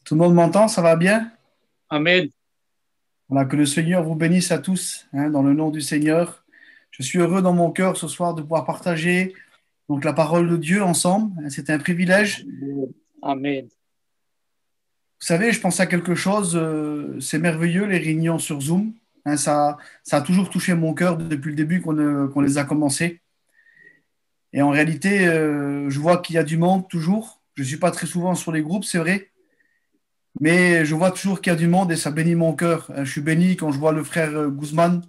Tout le monde m'entend, ça va bien? Amen. Voilà, que le Seigneur vous bénisse à tous, hein, dans le nom du Seigneur. Je suis heureux dans mon cœur ce soir de pouvoir partager donc la parole de Dieu ensemble, hein. C'est un privilège. Amen. Vous savez, je pense à quelque chose, c'est merveilleux les réunions sur Zoom, hein, ça a toujours touché mon cœur depuis le début qu'on les a commencées. Et en réalité, je vois qu'il y a du monde toujours. Je ne suis pas très souvent sur les groupes, c'est vrai, mais je vois toujours qu'il y a du monde et ça bénit mon cœur. Je suis béni quand je vois le frère Guzman,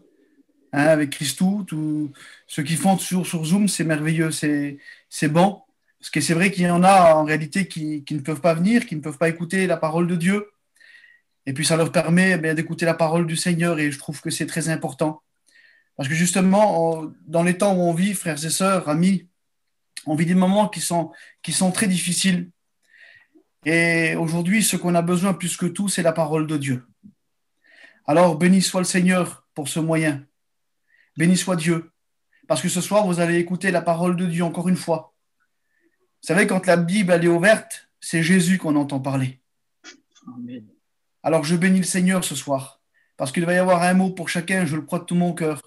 hein, avec Christou, tout ceux qui font toujours sur Zoom, c'est merveilleux, c'est bon. Parce que c'est vrai qu'il y en a en réalité qui ne peuvent pas venir, qui ne peuvent pas écouter la parole de Dieu. Et puis ça leur permet, d'écouter la parole du Seigneur et je trouve que c'est très important. Parce que justement, dans les temps où on vit, frères et sœurs, amis, on vit des moments qui sont très difficiles. Et aujourd'hui, ce qu'on a besoin plus que tout, c'est la parole de Dieu. Alors, béni soit le Seigneur pour ce moyen. Béni soit Dieu. Parce que ce soir, vous allez écouter la parole de Dieu encore une fois. Vous savez, quand la Bible elle est ouverte, c'est Jésus qu'on entend parler. Amen. Alors je bénis le Seigneur ce soir, parce qu'il va y avoir un mot pour chacun, je le crois de tout mon cœur,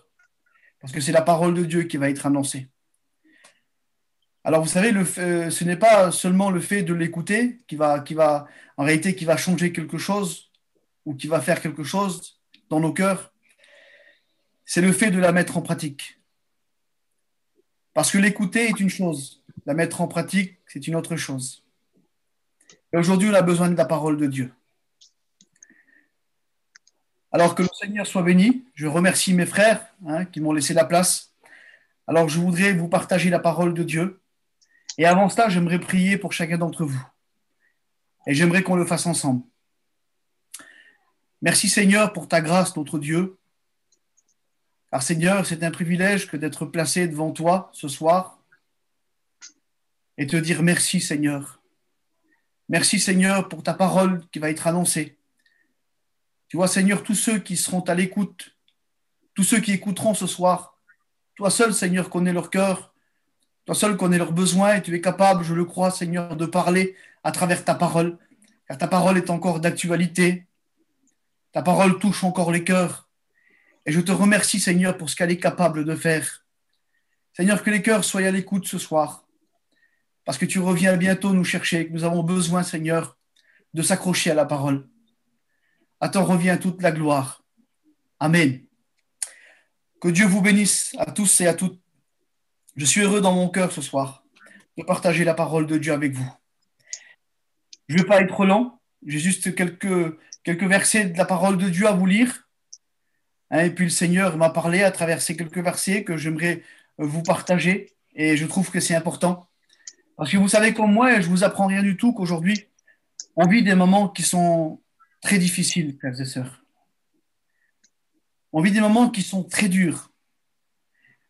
parce que c'est la parole de Dieu qui va être annoncée. Alors vous savez, ce n'est pas seulement le fait de l'écouter en réalité, qui va changer quelque chose ou qui va faire quelque chose dans nos cœurs, c'est le fait de la mettre en pratique. Parce que l'écouter est une chose, la mettre en pratique, c'est une autre chose. Et aujourd'hui, on a besoin de la parole de Dieu. Alors que le Seigneur soit béni, je remercie mes frères, hein, qui m'ont laissé la place. Alors je voudrais vous partager la parole de Dieu. Et avant cela, j'aimerais prier pour chacun d'entre vous. Et j'aimerais qu'on le fasse ensemble. Merci Seigneur pour ta grâce, notre Dieu. Car Seigneur, c'est un privilège que d'être placé devant toi ce soir et te dire merci Seigneur. Merci Seigneur pour ta parole qui va être annoncée. Tu vois Seigneur, tous ceux qui seront à l'écoute, tous ceux qui écouteront ce soir, toi seul Seigneur connais leur cœur. Toi seul connais leurs besoins et tu es capable, je le crois, Seigneur, de parler à travers ta parole, car ta parole est encore d'actualité. Ta parole touche encore les cœurs. Et je te remercie, Seigneur, pour ce qu'elle est capable de faire. Seigneur, que les cœurs soient à l'écoute ce soir, parce que tu reviens bientôt nous chercher, que nous avons besoin, Seigneur, de s'accrocher à la parole. À toi revient toute la gloire. Amen. Que Dieu vous bénisse à tous et à toutes. Je suis heureux dans mon cœur ce soir de partager la parole de Dieu avec vous. Je ne vais pas être long, j'ai juste quelques versets de la parole de Dieu à vous lire, hein, et puis le Seigneur m'a parlé à travers ces quelques versets que j'aimerais vous partager, et je trouve que c'est important. Parce que vous savez comme moi, je ne vous apprends rien du tout qu'aujourd'hui, on vit des moments qui sont très difficiles, frères et sœurs. On vit des moments qui sont très durs.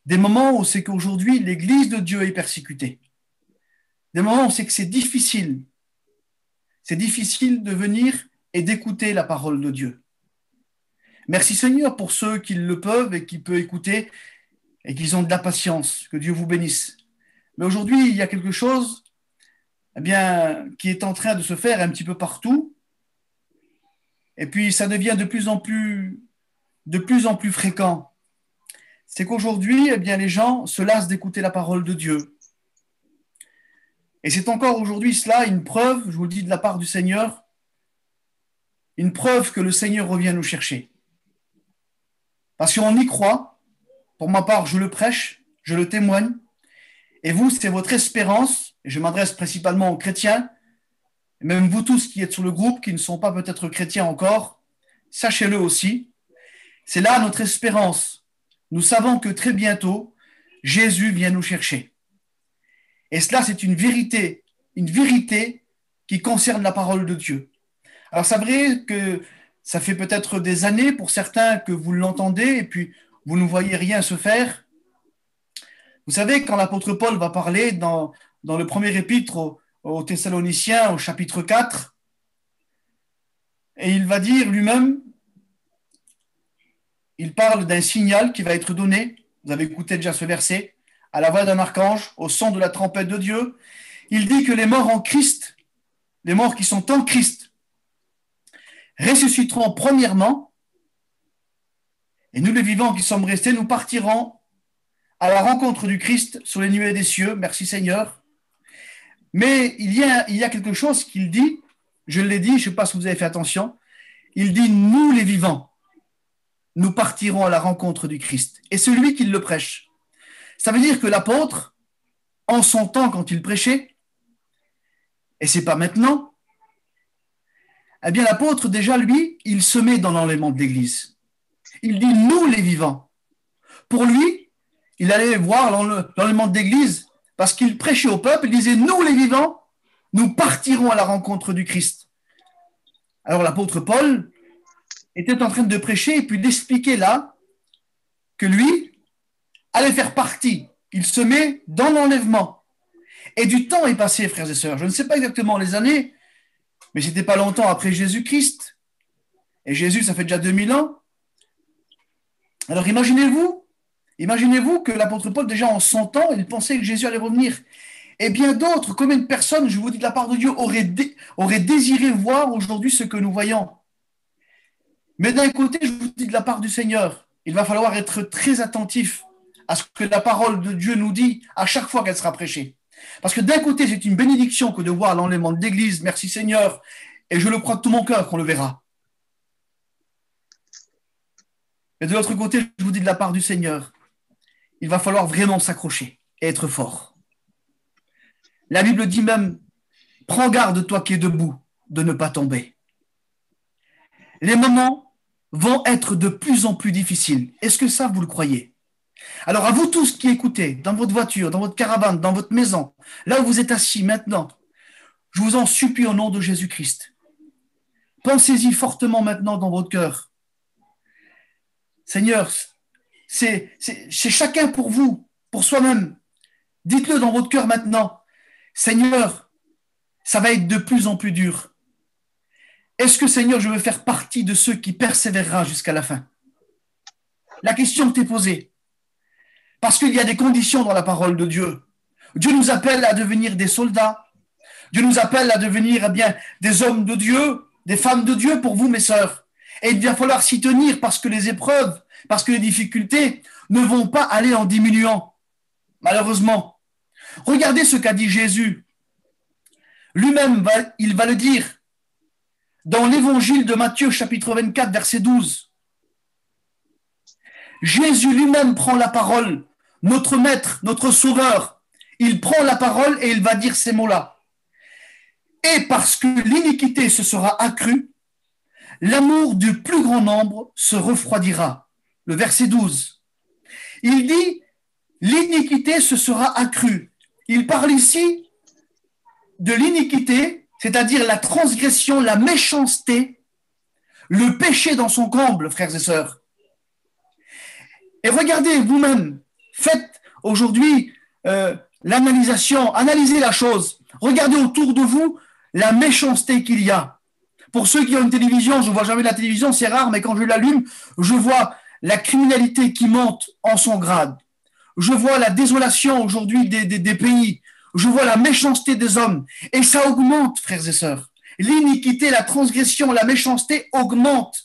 Des moments où c'est qu'aujourd'hui, l'Église de Dieu est persécutée. Des moments où c'est que c'est difficile. C'est difficile de venir et d'écouter la parole de Dieu. Merci Seigneur pour ceux qui le peuvent et qui peuvent écouter et qui ont de la patience. Que Dieu vous bénisse. Mais aujourd'hui, il y a quelque chose, qui est en train de se faire un petit peu partout. Et puis, ça devient de plus en plus fréquent. C'est qu'aujourd'hui, les gens se lassent d'écouter la parole de Dieu. Et c'est encore aujourd'hui cela une preuve, je vous le dis de la part du Seigneur, une preuve que le Seigneur revient nous chercher. Parce qu'on y croit. Pour ma part, je le prêche, je le témoigne. Et vous, c'est votre espérance. Et je m'adresse principalement aux chrétiens. Et même vous tous qui êtes sur le groupe, qui ne sont pas peut-être chrétiens encore, sachez-le aussi. C'est là notre espérance. Nous savons que très bientôt, Jésus vient nous chercher. Et cela, c'est une vérité qui concerne la parole de Dieu. Alors, c'est vrai que ça fait peut-être des années pour certains que vous l'entendez et puis vous ne voyez rien se faire. Vous savez, quand l'apôtre Paul va parler dans le premier épître aux Thessaloniciens, au chapitre 4, et il va dire lui-même, il parle d'un signal qui va être donné, vous avez écouté déjà ce verset, à la voix d'un archange, au son de la trompette de Dieu. Il dit que les morts en Christ, les morts qui sont en Christ, ressusciteront premièrement, et nous les vivants qui sommes restés, nous partirons à la rencontre du Christ sur les nuées des cieux. Merci Seigneur. Mais il y a quelque chose qu'il dit, je l'ai dit, je ne sais pas si vous avez fait attention, il dit « nous les vivants, nous partirons à la rencontre du Christ ». Et celui qui le prêche. Ça veut dire que l'apôtre, en son temps quand il prêchait, et ce n'est pas maintenant, eh bien l'apôtre déjà lui, il se met dans l'enlèvement de l'Église. Il dit « nous les vivants ». Pour lui, il allait voir l'enlèvement de l'Église parce qu'il prêchait au peuple, il disait « nous les vivants, nous partirons à la rencontre du Christ ». Alors l'apôtre Paul était en train de prêcher et puis d'expliquer là que lui allait faire partie. Il se met dans l'enlèvement. Et du temps est passé, frères et sœurs. Je ne sais pas exactement les années, mais ce n'était pas longtemps après Jésus-Christ. Et Jésus, ça fait déjà 2000 ans. Alors imaginez-vous que l'apôtre Paul, déjà en 100 ans, il pensait que Jésus allait revenir. Et bien d'autres, combien de personnes, je vous dis de la part de Dieu, auraient désiré voir aujourd'hui ce que nous voyons. Mais d'un côté, je vous dis de la part du Seigneur, il va falloir être très attentif à ce que la parole de Dieu nous dit à chaque fois qu'elle sera prêchée. Parce que d'un côté, c'est une bénédiction que de voir l'enlèvement de l'Église, merci Seigneur, et je le crois de tout mon cœur qu'on le verra. Mais de l'autre côté, je vous dis de la part du Seigneur, il va falloir vraiment s'accrocher et être fort. La Bible dit même, prends garde toi qui es debout de ne pas tomber. Les moments vont être de plus en plus difficiles. Est-ce que ça, vous le croyez? Alors, à vous tous qui écoutez, dans votre voiture, dans votre caravane, dans votre maison, là où vous êtes assis maintenant, je vous en supplie au nom de Jésus-Christ. Pensez-y fortement maintenant dans votre cœur. Seigneur, c'est chacun pour vous, pour soi-même. Dites-le dans votre cœur maintenant. Seigneur, ça va être de plus en plus dur. Est-ce que, Seigneur, je veux faire partie de ceux qui persévérera jusqu'à la fin? La question t'est posée. Parce qu'il y a des conditions dans la parole de Dieu. Dieu nous appelle à devenir des soldats. Dieu nous appelle à devenir des hommes de Dieu, des femmes de Dieu pour vous, mes sœurs. Et il va falloir s'y tenir parce que les épreuves, parce que les difficultés ne vont pas aller en diminuant, malheureusement. Regardez ce qu'a dit Jésus. Lui-même, il va le dire dans l'évangile de Matthieu, chapitre 24, verset 12. Jésus lui-même prend la parole, notre maître, notre sauveur. Il prend la parole et il va dire ces mots-là. Et parce que l'iniquité se sera accrue, l'amour du plus grand nombre se refroidira. Le verset 12. Il dit, l'iniquité se sera accrue. Il parle ici de l'iniquité, c'est-à-dire la transgression, la méchanceté, le péché dans son comble, frères et sœurs. Et regardez vous-même, faites aujourd'hui l'analysation, analysez la chose. Regardez autour de vous la méchanceté qu'il y a. Pour ceux qui ont une télévision, je ne vois jamais la télévision, c'est rare, mais quand je l'allume, je vois la criminalité qui monte en son grade. Je vois la désolation aujourd'hui des pays. Je vois la méchanceté des hommes. Et ça augmente, frères et sœurs. L'iniquité, la transgression, la méchanceté augmente.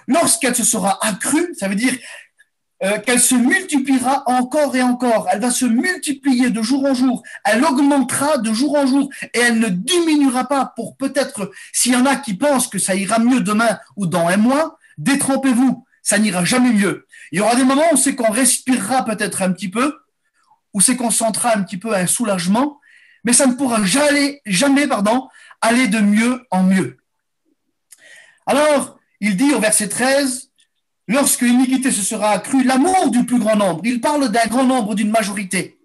Lorsqu'elle se sera accrue, ça veut dire qu'elle se multipliera encore et encore. Elle va se multiplier de jour en jour. Elle augmentera de jour en jour et elle ne diminuera pas pour peut-être, s'il y en a qui pensent que ça ira mieux demain ou dans un mois, détrompez-vous, ça n'ira jamais mieux. Il y aura des moments où c'est qu'on respirera peut-être un petit peu, où c'est qu'on sentira un petit peu un soulagement, mais ça ne pourra jamais aller de mieux en mieux. Alors, il dit au verset 13, lorsque l'iniquité se sera accrue, l'amour du plus grand nombre, il parle d'un grand nombre, d'une majorité.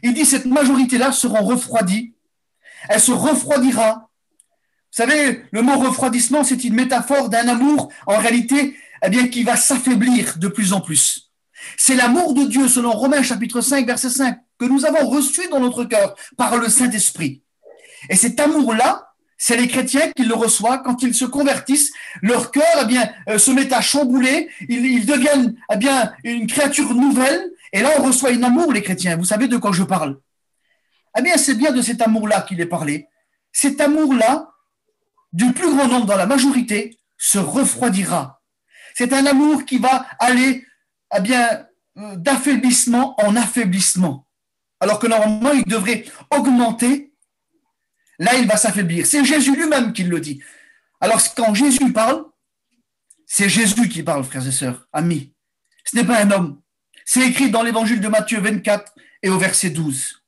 Il dit cette majorité-là sera refroidie, elle se refroidira. Vous savez, le mot refroidissement, c'est une métaphore d'un amour, en réalité, qui va s'affaiblir de plus en plus. C'est l'amour de Dieu, selon Romains chapitre 5, verset 5, que nous avons reçu dans notre cœur par le Saint-Esprit. Et cet amour-là, c'est les chrétiens qui le reçoivent quand ils se convertissent, leur cœur se met à chambouler, ils deviennent une créature nouvelle, et là on reçoit un amour, les chrétiens. Vous savez de quoi je parle? C'est bien de cet amour-là qu'il est parlé. Cet amour-là, du plus grand nombre dans la majorité, se refroidira. C'est un amour qui va aller d'affaiblissement en affaiblissement. Alors que normalement, il devrait augmenter. Là, il va s'affaiblir. C'est Jésus lui-même qui le dit. Alors, quand Jésus parle, c'est Jésus qui parle, frères et sœurs, amis. Ce n'est pas un homme. C'est écrit dans l'évangile de Matthieu 24 et au verset 12.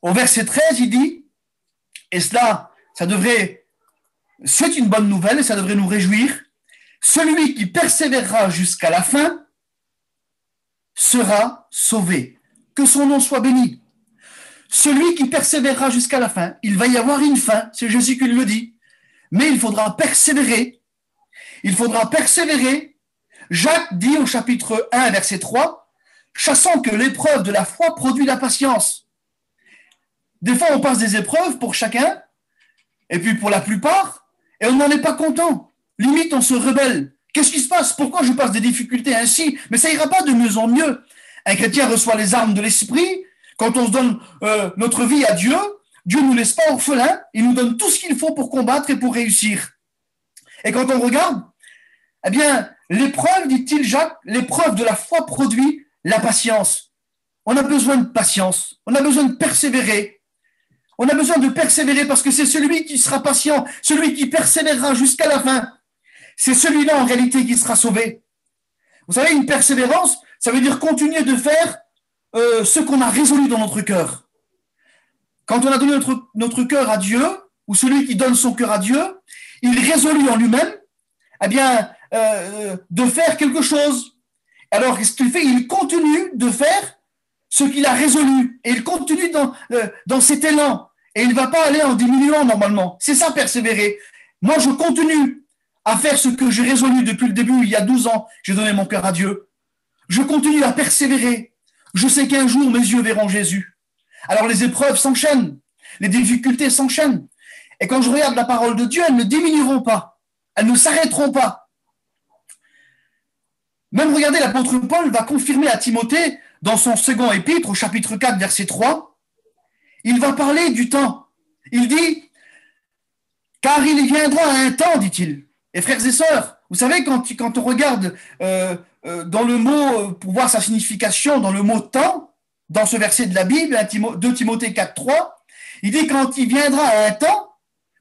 Au verset 13, il dit, et cela, c'est une bonne nouvelle et ça devrait nous réjouir, celui qui persévérera jusqu'à la fin sera sauvé. Que son nom soit béni. Celui qui persévérera jusqu'à la fin, il va y avoir une fin, c'est Jésus qui le dit, mais il faudra persévérer. Il faudra persévérer. Jacques dit au chapitre 1, verset 3, « Chassant que l'épreuve de la foi produit la patience. » Des fois, on passe des épreuves pour chacun, et puis pour la plupart, et on n'en est pas content. Limite, on se rebelle. Qu'est-ce qui se passe? Pourquoi je passe des difficultés ainsi? Mais ça ira pas de mieux en mieux. Un chrétien reçoit les armes de l'esprit. Quand on se donne notre vie à Dieu, Dieu ne nous laisse pas orphelins. Il nous donne tout ce qu'il faut pour combattre et pour réussir. Et quand on regarde, eh bien, l'épreuve, dit-il Jacques, l'épreuve de la foi produit la patience. On a besoin de patience. On a besoin de persévérer. On a besoin de persévérer parce que c'est celui qui sera patient, celui qui persévérera jusqu'à la fin. C'est celui-là, en réalité, qui sera sauvé. Vous savez, une persévérance, ça veut dire continuer de faire ce qu'on a résolu dans notre cœur. Quand on a donné notre cœur à Dieu, ou celui qui donne son cœur à Dieu, il résolut en lui-même, eh bien, de faire quelque chose. Alors, qu'est-ce qu'il fait? Il continue de faire ce qu'il a résolu. Et il continue dans cet élan. Et il ne va pas aller en diminuant normalement. C'est ça, persévérer. Moi, je continue à faire ce que j'ai résolu depuis le début, il y a 12 ans. J'ai donné mon cœur à Dieu. Je continue à persévérer. Je sais qu'un jour, mes yeux verront Jésus. Alors, les épreuves s'enchaînent. Les difficultés s'enchaînent. Et quand je regarde la parole de Dieu, elles ne diminueront pas. Elles ne s'arrêteront pas. Même, regardez, l'apôtre Paul va confirmer à Timothée, dans son second épître, au chapitre 4, verset 3, il va parler du temps. Il dit, « Car il viendra un temps, dit-il. » Et frères et sœurs, vous savez, quand on regarde dans le mot, pour voir sa signification, dans le mot « temps », dans ce verset de la Bible, 2 Timothée 4, 3, il dit « Quand il viendra un temps »,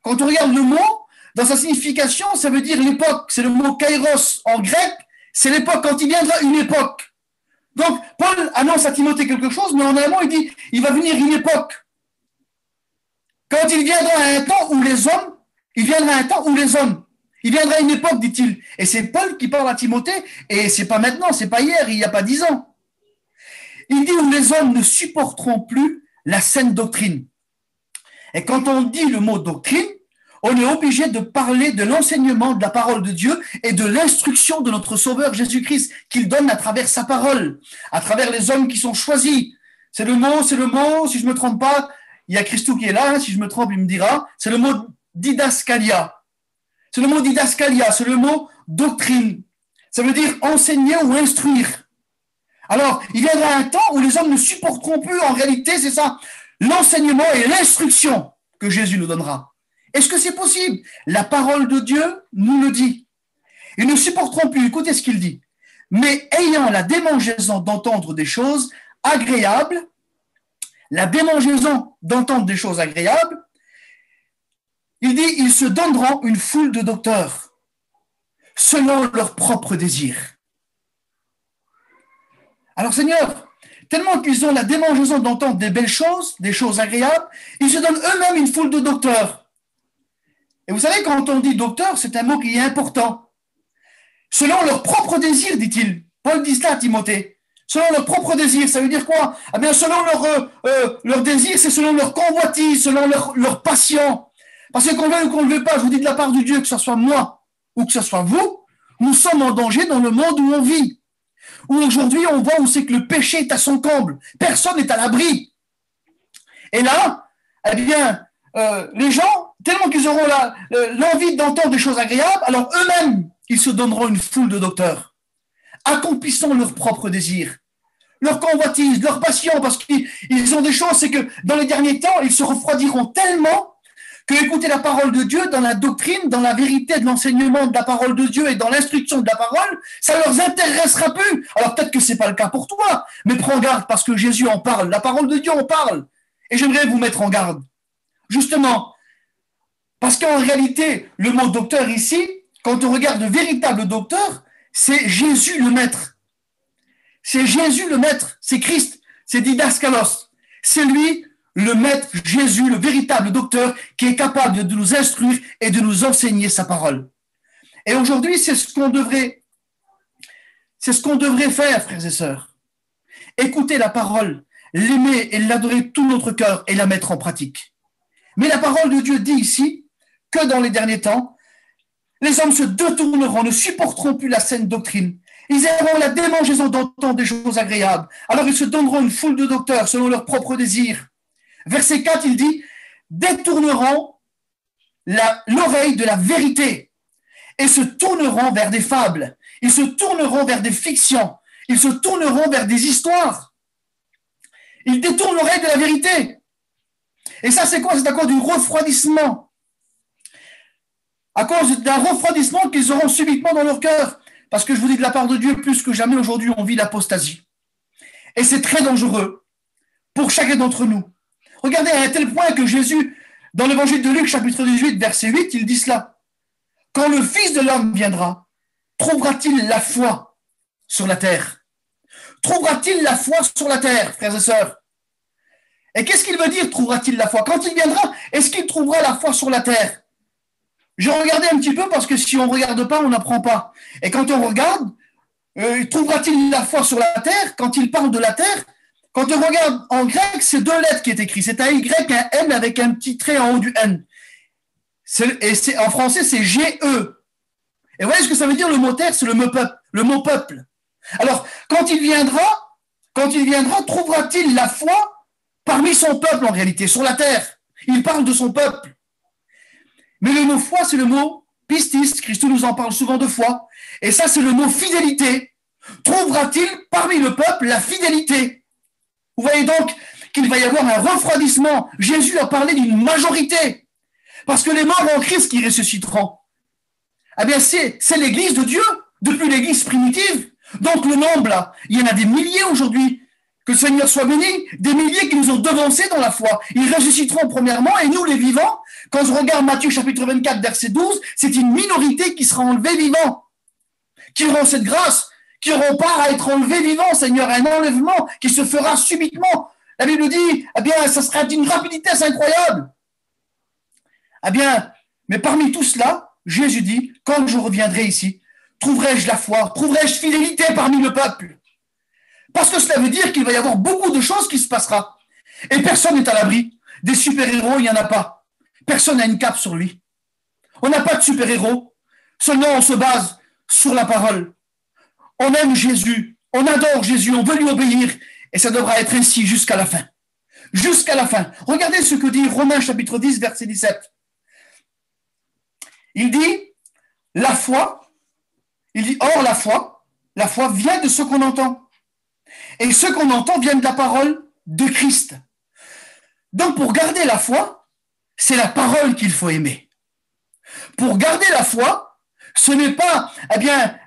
quand on regarde le mot, dans sa signification, ça veut dire l'époque. C'est le mot « kairos » en grec, c'est l'époque, quand il viendra une époque. Donc, Paul annonce à Timothée quelque chose, mais en un mot, il dit, il va venir une époque. Quand il viendra un temps où les hommes, il viendra un temps où les hommes, il viendra une époque, dit-il. Et c'est Paul qui parle à Timothée, et c'est pas maintenant, c'est pas hier, il n'y a pas 10 ans. Il dit où les hommes ne supporteront plus la saine doctrine. Et quand on dit le mot doctrine, on est obligé de parler de l'enseignement de la parole de Dieu et de l'instruction de notre Sauveur Jésus-Christ qu'il donne à travers sa parole, à travers les hommes qui sont choisis. C'est le mot, si je me trompe pas, il y a Christou qui est là, hein, si je me trompe, il me dira, c'est le mot didascalia. C'est le mot didascalia, c'est le mot doctrine. Ça veut dire enseigner ou instruire. Alors, il viendra un temps où les hommes ne supporteront plus, en réalité, c'est ça, l'enseignement et l'instruction que Jésus nous donnera. Est-ce que c'est possible? La parole de Dieu nous le dit. Ils ne supporteront plus, écoutez ce qu'il dit. Mais ayant la démangeaison d'entendre des choses agréables, la démangeaison d'entendre des choses agréables, il dit, ils se donneront une foule de docteurs, selon leurs propres désirs. Alors Seigneur, tellement qu'ils ont la démangeaison d'entendre des belles choses, des choses agréables, ils se donnent eux-mêmes une foule de docteurs. Et vous savez, quand on dit docteur, c'est un mot qui est important. Selon leur propre désir, dit-il. Paul dit cela à Timothée. Selon leur propre désir, ça veut dire quoi? Eh bien, selon leur désir, c'est selon leur convoitise, selon leur passion. Parce que qu'on le veuille ou qu'on ne le veuille pas, je vous dis de la part de Dieu, que ce soit moi ou que ce soit vous, nous sommes en danger dans le monde où on vit. Où aujourd'hui, on voit où c'est que le péché est à son comble. Personne n'est à l'abri. Et là, eh bien, les gens, tellement qu'ils auront l'envie d'entendre des choses agréables, alors eux-mêmes, ils se donneront une foule de docteurs, accomplissant leurs propres désirs, leur convoitise, leur passion, parce qu'ils ont des choses, c'est que dans les derniers temps, ils se refroidiront tellement que écouter la parole de Dieu dans la doctrine, dans la vérité de l'enseignement de la parole de Dieu et dans l'instruction de la parole, ça ne leur intéressera plus. Alors peut-être que ce n'est pas le cas pour toi, mais prends garde parce que Jésus en parle, la parole de Dieu en parle. Et j'aimerais vous mettre en garde. Justement, parce qu'en réalité, le mot docteur ici, quand on regarde le véritable docteur, c'est Jésus le maître. C'est Jésus le maître, c'est Christ, c'est Didaskalos. C'est lui, le maître Jésus, le véritable docteur, qui est capable de nous instruire et de nous enseigner sa parole. Et aujourd'hui, c'est ce qu'on devrait faire, frères et sœurs. Écouter la parole, l'aimer et l'adorer de tout notre cœur et la mettre en pratique. Mais la parole de Dieu dit ici que dans les derniers temps, les hommes se détourneront, ne supporteront plus la saine doctrine. Ils auront la démangeaison d'entendre des choses agréables. Alors ils se donneront une foule de docteurs selon leurs propres désirs. Verset 4, il dit, détourneront l'oreille de la vérité et se tourneront vers des fables. Ils se tourneront vers des fictions. Ils se tourneront vers des histoires. Ils détournent l'oreille de la vérité. Et ça, c'est quoi? C'est à cause du refroidissement. À cause d'un refroidissement qu'ils auront subitement dans leur cœur. Parce que je vous dis de la part de Dieu, plus que jamais aujourd'hui, on vit l'apostasie. Et c'est très dangereux pour chacun d'entre nous. Regardez à un tel point que Jésus, dans l'évangile de Luc, chapitre 18, verset 8, il dit cela. Quand le Fils de l'homme viendra, trouvera-t-il la foi sur la terre? Trouvera-t-il la foi sur la terre, frères et sœurs? Et qu'est-ce qu'il veut dire, trouvera-t-il la foi? Quand il viendra, est-ce qu'il trouvera la foi sur la terre? Je regardais un petit peu parce que si on ne regarde pas, on n'apprend pas. Et quand on regarde, trouvera-t-il la foi sur la terre? Quand il parle de la terre, quand on regarde en grec, c'est deux lettres qui est écrit. C'est un Y, un N avec un petit trait en haut du N. Et en français, c'est G-E. Et vous voyez ce que ça veut dire le mot terre? C'est le mot peuple. Alors, quand il viendra, trouvera-t-il la foi parmi son peuple en réalité, sur la terre? Il parle de son peuple. Mais le mot foi, c'est le mot pistis. Christ nous en parle souvent de foi. Et ça, c'est le mot fidélité. Trouvera-t-il parmi le peuple la fidélité? Vous voyez donc qu'il va y avoir un refroidissement. Jésus a parlé d'une majorité. Parce que les morts en Christ qui ressusciteront. Eh bien, c'est l'église de Dieu, depuis l'église primitive. Donc le nombre, là, il y en a des milliers aujourd'hui. Que le Seigneur soit béni, des milliers qui nous ont devancés dans la foi. Ils ressusciteront premièrement, et nous, les vivants, quand je regarde Matthieu chapitre 24, verset 12, c'est une minorité qui sera enlevée vivant, qui auront cette grâce, qui auront part à être enlevés vivants, Seigneur, un enlèvement qui se fera subitement. La Bible dit, eh bien, ça sera d'une rapidité incroyable. Eh bien, mais parmi tout cela, Jésus dit, quand je reviendrai ici, trouverai-je la foi, trouverai-je fidélité parmi le peuple? Parce que cela veut dire qu'il va y avoir beaucoup de choses qui se passera. Et personne n'est à l'abri. Des super-héros, il n'y en a pas. Personne n'a une cape sur lui. On n'a pas de super-héros. Seulement, on se base sur la parole. On aime Jésus. On adore Jésus. On veut lui obéir. Et ça devra être ainsi jusqu'à la fin. Jusqu'à la fin. Regardez ce que dit Romains chapitre 10, verset 17. Il dit, la foi, or la foi vient de ce qu'on entend. Et ce qu'on entend vient de la parole de Christ. Donc, pour garder la foi, c'est la parole qu'il faut aimer. Pour garder la foi, ce n'est pas,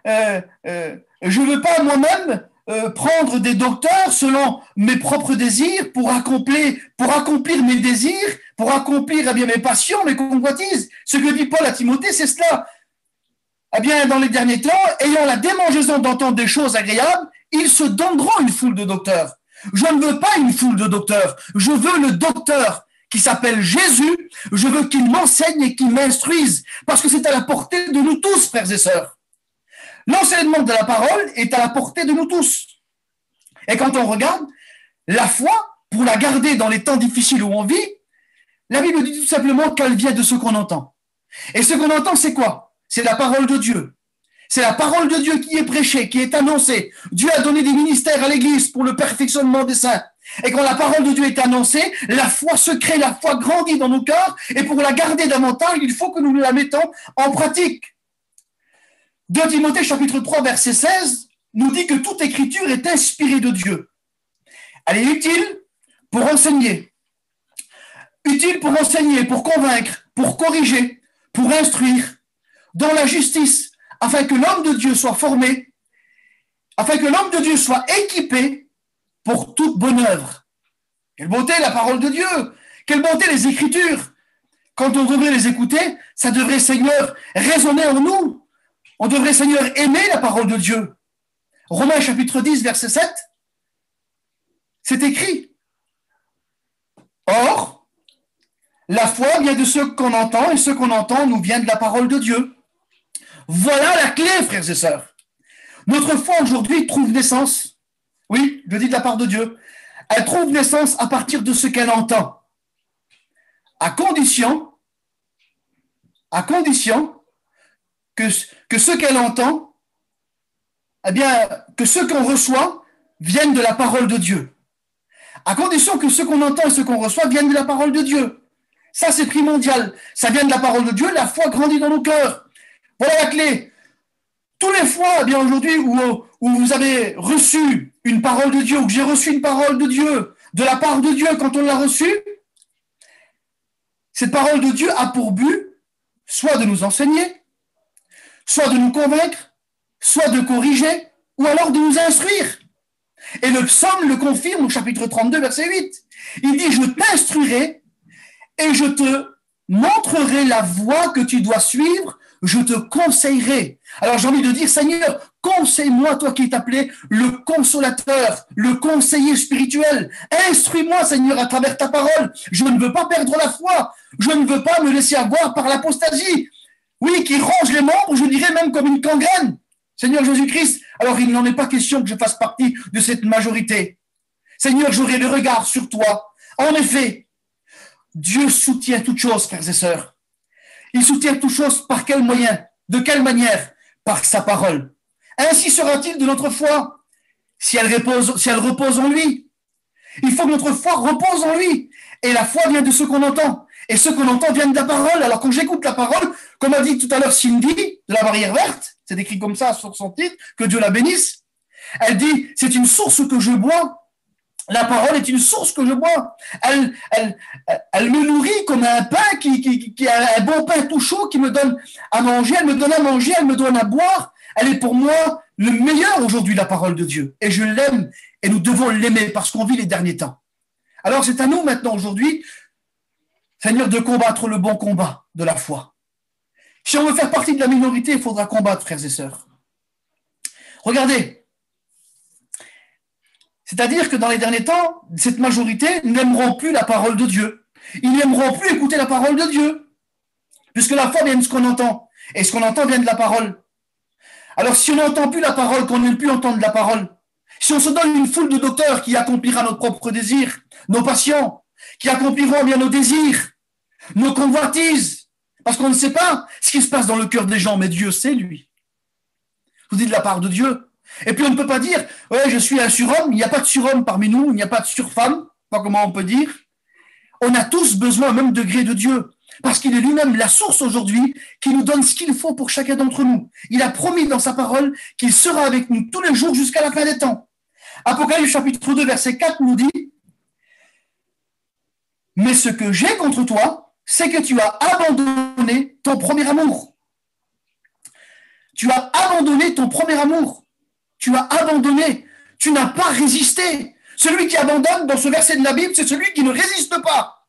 je ne veux pas moi-même prendre des docteurs selon mes propres désirs pour accomplir mes désirs, pour accomplir mes passions, mes convoitises. Ce que dit Paul à Timothée, c'est cela. Eh bien, dans les derniers temps, ayant la démangeaison d'entendre des choses agréables, ils se donneront une foule de docteurs. Je ne veux pas une foule de docteurs. Je veux le docteur qui s'appelle Jésus. Je veux qu'il m'enseigne et qu'il m'instruise. Parce que c'est à la portée de nous tous, frères et sœurs. L'enseignement de la parole est à la portée de nous tous. Et quand on regarde, la foi, pour la garder dans les temps difficiles où on vit, la Bible dit tout simplement qu'elle vient de ce qu'on entend. Et ce qu'on entend, c'est quoi? C'est la parole de Dieu. C'est la parole de Dieu qui est prêchée, qui est annoncée. Dieu a donné des ministères à l'Église pour le perfectionnement des saints. Et quand la parole de Dieu est annoncée, la foi se crée, la foi grandit dans nos cœurs. Et pour la garder davantage, il faut que nous la mettons en pratique. 2 Timothée chapitre 3, verset 16, nous dit que toute écriture est inspirée de Dieu. Elle est utile pour enseigner. Utile pour enseigner, pour convaincre, pour corriger, pour instruire dans la justice, afin que l'homme de Dieu soit formé, afin que l'homme de Dieu soit équipé pour toute bonne œuvre. Quelle beauté la parole de Dieu! Quelle bonté les Écritures! Quand on devrait les écouter, ça devrait, Seigneur, résonner en nous. On devrait, Seigneur, aimer la parole de Dieu. Romains chapitre 10, verset 7, c'est écrit. Or, la foi vient de ce qu'on entend, et ce qu'on entend nous vient de la parole de Dieu. Voilà la clé, frères et sœurs. Notre foi aujourd'hui trouve naissance, oui, je dis de la part de Dieu, elle trouve naissance à partir de ce qu'elle entend, à condition que ce qu'elle entend, eh bien, que ce qu'on reçoit vienne de la parole de Dieu. À condition que ce qu'on entend et ce qu'on reçoit viennent de la parole de Dieu. Ça, c'est primordial. Ça vient de la parole de Dieu, la foi grandit dans nos cœurs. Voilà la clé. Tous les fois, eh bien, aujourd'hui, où vous avez reçu une parole de Dieu, ou que j'ai reçu une parole de Dieu, de la part de Dieu, quand on l'a reçue, cette parole de Dieu a pour but soit de nous enseigner, soit de nous convaincre, soit de corriger, ou alors de nous instruire. Et le psaume le confirme au chapitre 32, verset 8. Il dit, je t'instruirai et je te montrerai la voie que tu dois suivre, je te conseillerai. Alors j'ai envie de dire, Seigneur, conseille-moi, toi qui es appelé le consolateur, le conseiller spirituel. Instruis-moi, Seigneur, à travers ta parole. Je ne veux pas perdre la foi. Je ne veux pas me laisser avoir par l'apostasie. Oui, qui ronge les membres, je dirais même comme une gangrène. Seigneur Jésus-Christ, alors il n'en est pas question que je fasse partie de cette majorité. Seigneur, j'aurai le regard sur toi. En effet, Dieu soutient toutes choses, frères et sœurs. Il soutient toutes choses par quel moyen? De quelle manière? Par sa parole. Ainsi sera-t-il de notre foi, si elle repose en lui. Il faut que notre foi repose en lui. Et la foi vient de ce qu'on entend. Et ce qu'on entend vient de la parole. Alors quand j'écoute la parole, comme a dit tout à l'heure Cindy, de la barrière verte, c'est écrit comme ça sur son titre, que Dieu la bénisse. Elle dit, c'est une source que je bois. La parole est une source que je bois. Elle me nourrit comme un pain qui a un bon pain tout chaud qui me donne à manger. Elle me donne à manger, elle me donne à boire. Elle est pour moi le meilleur aujourd'hui, la parole de Dieu. Et je l'aime et nous devons l'aimer parce qu'on vit les derniers temps. Alors c'est à nous maintenant aujourd'hui, Seigneur, de combattre le bon combat de la foi. Si on veut faire partie de la minorité, il faudra combattre, frères et sœurs. Regardez. C'est-à-dire que dans les derniers temps, cette majorité n'aimeront plus la parole de Dieu. Ils n'aimeront plus écouter la parole de Dieu. Puisque la foi vient de ce qu'on entend. Et ce qu'on entend vient de la parole. Alors si on n'entend plus la parole, qu'on n'aime plus entendre la parole, si on se donne une foule de docteurs qui accomplira nos propres désirs, nos passions, qui accompliront bien nos désirs, nos convoitises, parce qu'on ne sait pas ce qui se passe dans le cœur des gens, mais Dieu sait, lui. Je vous dis de la part de Dieu. Et puis on ne peut pas dire, ouais, je suis un surhomme, il n'y a pas de surhomme parmi nous, il n'y a pas de surfemme, pas comment on peut dire. On a tous besoin au même degré de Dieu, parce qu'il est lui-même la source aujourd'hui qui nous donne ce qu'il faut pour chacun d'entre nous. Il a promis dans sa parole qu'il sera avec nous tous les jours jusqu'à la fin des temps. Apocalypse chapitre 2, verset 4 nous dit, « Mais ce que j'ai contre toi, c'est que tu as abandonné ton premier amour. » Tu as abandonné ton premier amour. Tu as abandonné. Tu n'as pas résisté. Celui qui abandonne dans ce verset de la Bible, c'est celui qui ne résiste pas.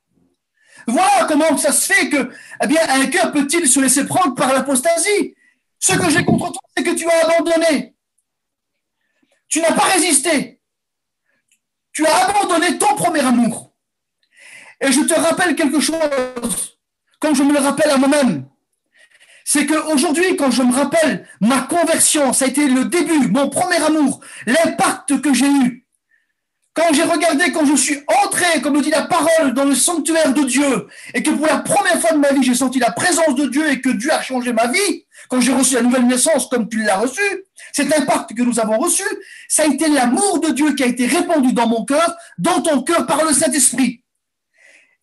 Voilà comment ça se fait que, eh bien, un cœur peut-il se laisser prendre par l'apostasie. Ce que j'ai contre toi, c'est que tu as abandonné. Tu n'as pas résisté. Tu as abandonné ton premier amour. Et je te rappelle quelque chose, comme je me le rappelle à moi-même. C'est qu'aujourd'hui, quand je me rappelle ma conversion, ça a été le début, mon premier amour, l'impact que j'ai eu. Quand j'ai regardé, quand je suis entré, comme le dit la parole, dans le sanctuaire de Dieu, et que pour la première fois de ma vie, j'ai senti la présence de Dieu et que Dieu a changé ma vie, quand j'ai reçu la nouvelle naissance comme tu l'as reçu, cet impact que nous avons reçu, ça a été l'amour de Dieu qui a été répandu dans mon cœur, dans ton cœur par le Saint-Esprit.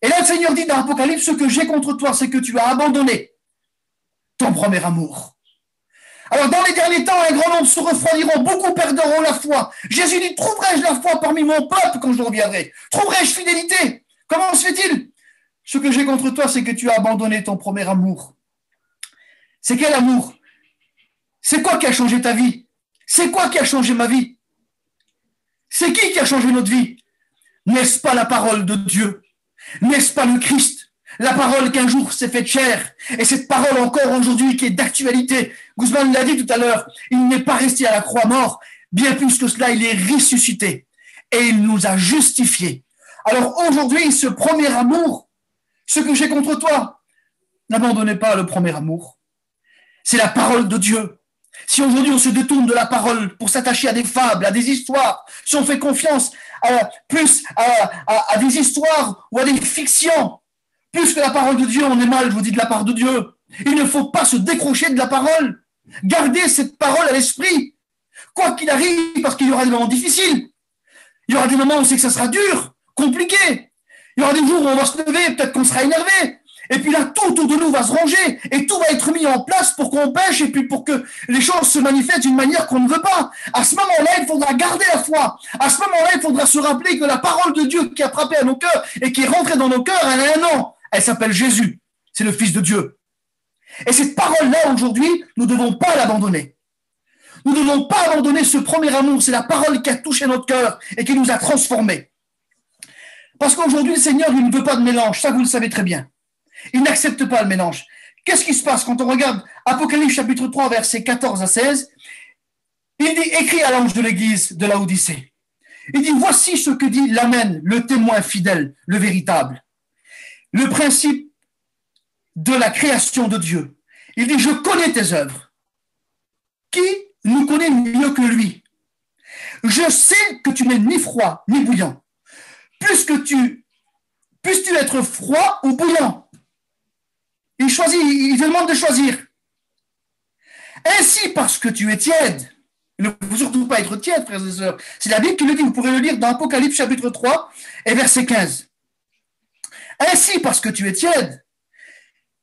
Et là, le Seigneur dit dans l'Apocalypse, ce que j'ai contre toi, c'est que tu as abandonné ton premier amour. Alors, dans les derniers temps, un grand nombre se refroidiront, beaucoup perdront la foi. Jésus dit, trouverai-je la foi parmi mon peuple quand je reviendrai? Trouverai-je fidélité? Comment se fait-il? Ce que j'ai contre toi, c'est que tu as abandonné ton premier amour. C'est quel amour? C'est quoi qui a changé ta vie? C'est quoi qui a changé ma vie? C'est qui a changé notre vie? N'est-ce pas la parole de Dieu? N'est-ce pas le Christ? La parole qu'un jour s'est faite chair. Et cette parole encore aujourd'hui qui est d'actualité. Guzman l'a dit tout à l'heure, il n'est pas resté à la croix mort. Bien plus que cela, il est ressuscité. Et il nous a justifiés. Alors aujourd'hui, ce premier amour, ce que j'ai contre toi, n'abandonnez pas le premier amour. C'est la parole de Dieu. Si aujourd'hui on se détourne de la parole pour s'attacher à des fables, à des histoires, si on fait confiance à des histoires ou à des fictions, plus que la parole de Dieu, on est mal, je vous dis, de la part de Dieu. Il ne faut pas se décrocher de la parole. Gardez cette parole à l'esprit. Quoi qu'il arrive, parce qu'il y aura des moments difficiles. Il y aura des moments où on sait que ça sera dur, compliqué. Il y aura des jours où on va se lever, peut-être qu'on sera énervé. Et puis là, tout autour de nous va se ranger et tout va être mis en place pour qu'on pêche et puis pour que les choses se manifestent d'une manière qu'on ne veut pas. À ce moment-là, il faudra garder la foi. À ce moment-là, il faudra se rappeler que la parole de Dieu qui a frappé à nos cœurs et qui est rentrée dans nos cœurs, elle a un nom. Elle s'appelle Jésus. C'est le Fils de Dieu. Et cette parole-là, aujourd'hui, nous ne devons pas l'abandonner. Nous ne devons pas abandonner ce premier amour. C'est la parole qui a touché notre cœur et qui nous a transformés. Parce qu'aujourd'hui, le Seigneur, il ne veut pas de mélange. Ça, vous le savez très bien. Il n'accepte pas le mélange. Qu'est-ce qui se passe quand on regarde Apocalypse chapitre 3, versets 14 à 16? Il dit, écrit à l'ange de l'église de Laodicée. Il dit, voici ce que dit l'Amen, le témoin fidèle, le véritable. Le principe de la création de Dieu. Il dit, je connais tes œuvres. Qui nous connaît mieux que lui? Je sais que tu n'es ni froid, ni bouillant. Puisses-tu être froid ou bouillant? Il te demande de choisir. Ainsi, parce que tu es tiède, il ne faut surtout pas être tiède, frères et sœurs. C'est la Bible qui le dit, vous pourrez le lire dans Apocalypse chapitre 3 et verset 15. Ainsi, parce que tu es tiède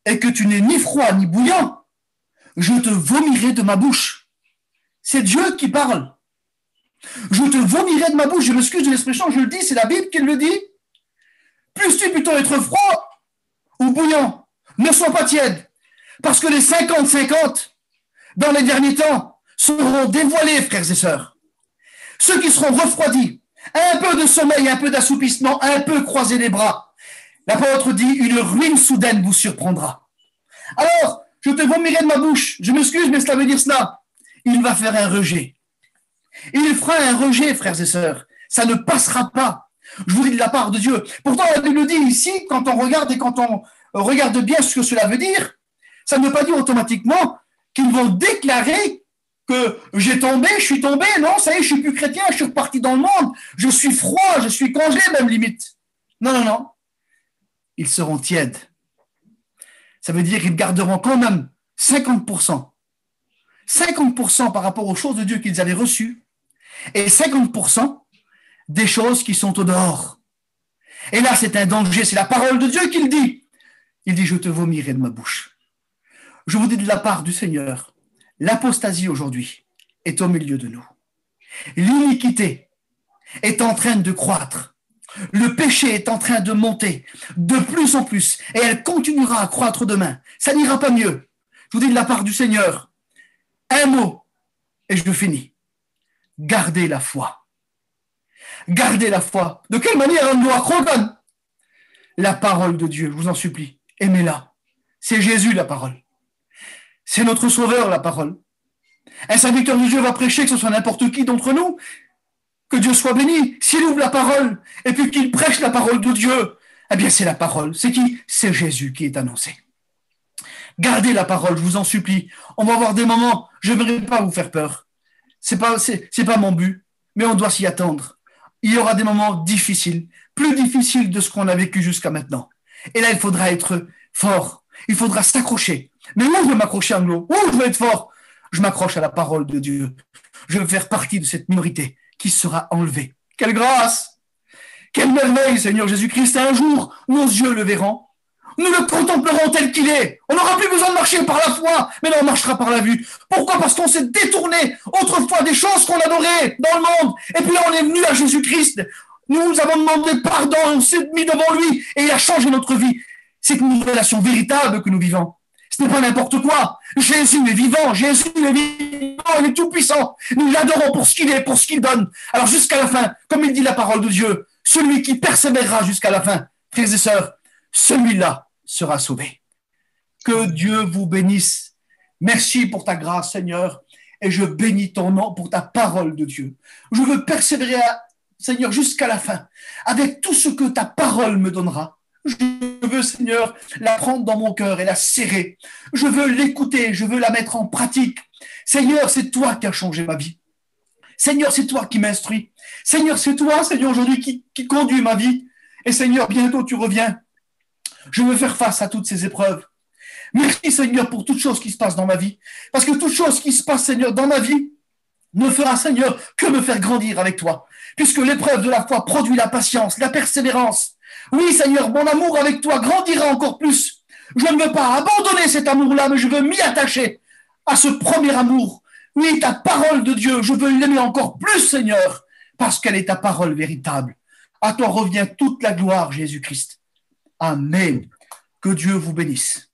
et que tu n'es ni froid ni bouillant, je te vomirai de ma bouche. C'est Dieu qui parle. Je te vomirai de ma bouche. Je m'excuse de l'expression, je le dis, c'est la Bible qui le dit. Puisses-tu plutôt être froid ou bouillant? Ne sois pas tiède, parce que les 50-50, dans les derniers temps, seront dévoilés, frères et sœurs. Ceux qui seront refroidis, un peu de sommeil, un peu d'assoupissement, un peu croiser les bras. L'apôtre dit, une ruine soudaine vous surprendra. Alors, je te vomirai de ma bouche. Je m'excuse, mais cela veut dire cela. Il va faire un rejet. Il fera un rejet, frères et sœurs. Ça ne passera pas. Je vous dis de la part de Dieu. Pourtant, la Bible dit ici, quand on regarde et quand on regarde bien ce que cela veut dire, ça ne veut pas dire automatiquement qu'ils vont déclarer que j'ai tombé, je suis tombé, non, ça y est, je suis plus chrétien, je suis reparti dans le monde, je suis froid, je suis congelé même limite. Non, non, non. Ils seront tièdes. Ça veut dire qu'ils garderont quand même 50%. 50% par rapport aux choses de Dieu qu'ils avaient reçues et 50% des choses qui sont au dehors. Et là, c'est un danger, c'est la parole de Dieu qui le dit. Il dit, je te vomirai de ma bouche. Je vous dis de la part du Seigneur, l'apostasie aujourd'hui est au milieu de nous. L'iniquité est en train de croître. Le péché est en train de monter de plus en plus et elle continuera à croître demain. Ça n'ira pas mieux. Je vous dis de la part du Seigneur, un mot et je finis. Gardez la foi. Gardez la foi. De quelle manière on doit croire? La parole de Dieu, je vous en supplie. Aimez-la. C'est Jésus la parole. C'est notre sauveur la parole. Un serviteur de Dieu va prêcher, que ce soit n'importe qui d'entre nous, que Dieu soit béni. S'il ouvre la parole et puis qu'il prêche la parole de Dieu, eh bien c'est la parole. C'est qui? C'est Jésus qui est annoncé. Gardez la parole, je vous en supplie. On va avoir des moments, je ne vais pas vous faire peur. C'est pas mon but, mais on doit s'y attendre. Il y aura des moments difficiles, plus difficiles de ce qu'on a vécu jusqu'à maintenant. Et là, il faudra être fort. Il faudra s'accrocher. Mais où je vais m'accrocher, Anglo? Où je vais être fort? Je m'accroche à la parole de Dieu. Je vais faire partie de cette minorité qui sera enlevée. Quelle grâce! Quelle merveille, Seigneur Jésus-Christ. Un jour, nos yeux le verront. Nous le contemplerons tel qu'il est. On n'aura plus besoin de marcher par la foi, mais là, on marchera par la vue. Pourquoi? Parce qu'on s'est détourné autrefois des choses qu'on adorait dans le monde. Et puis là, on est venu à Jésus-Christ. Nous avons demandé pardon, on s'est mis devant lui et il a changé notre vie. C'est une relation véritable que nous vivons. Ce n'est pas n'importe quoi. Jésus est vivant, Jésus est vivant, il est tout puissant. Nous l'adorons pour ce qu'il est, pour ce qu'il donne. Alors jusqu'à la fin, comme il dit la parole de Dieu, celui qui persévérera jusqu'à la fin, frères et sœurs, celui-là sera sauvé. Que Dieu vous bénisse. Merci pour ta grâce, Seigneur, et je bénis ton nom pour ta parole de Dieu. Je veux persévérer, Seigneur, jusqu'à la fin, avec tout ce que ta parole me donnera. Je veux, Seigneur, la prendre dans mon cœur et la serrer. Je veux l'écouter, je veux la mettre en pratique. Seigneur, c'est toi qui as changé ma vie. Seigneur, c'est toi qui m'instruis. Seigneur, c'est toi, Seigneur, aujourd'hui qui conduit ma vie. Et Seigneur, bientôt tu reviens. Je veux faire face à toutes ces épreuves. Merci, Seigneur, pour toute chose qui se passe dans ma vie. Parce que toute chose qui se passe, Seigneur, dans ma vie, ne fera, Seigneur, que me faire grandir avec toi. Puisque l'épreuve de la foi produit la patience, la persévérance. Oui, Seigneur, mon amour avec toi grandira encore plus. Je ne veux pas abandonner cet amour-là, mais je veux m'y attacher à ce premier amour. Oui, ta parole de Dieu, je veux l'aimer encore plus, Seigneur, parce qu'elle est ta parole véritable. À toi revient toute la gloire, Jésus-Christ. Amen. Que Dieu vous bénisse.